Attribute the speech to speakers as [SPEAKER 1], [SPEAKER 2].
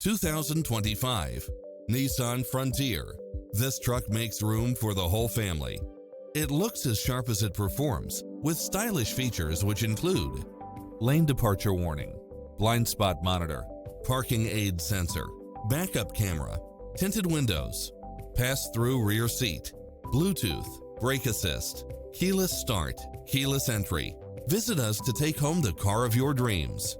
[SPEAKER 1] 2025 Nissan Frontier. This truck makes room for the whole family. It looks as sharp as it performs, with stylish features which include lane departure warning, blind spot monitor, parking aid sensor, backup camera, tinted windows, pass-through rear seat, Bluetooth, brake assist, keyless start, keyless entry. Visit us to take home the car of your dreams.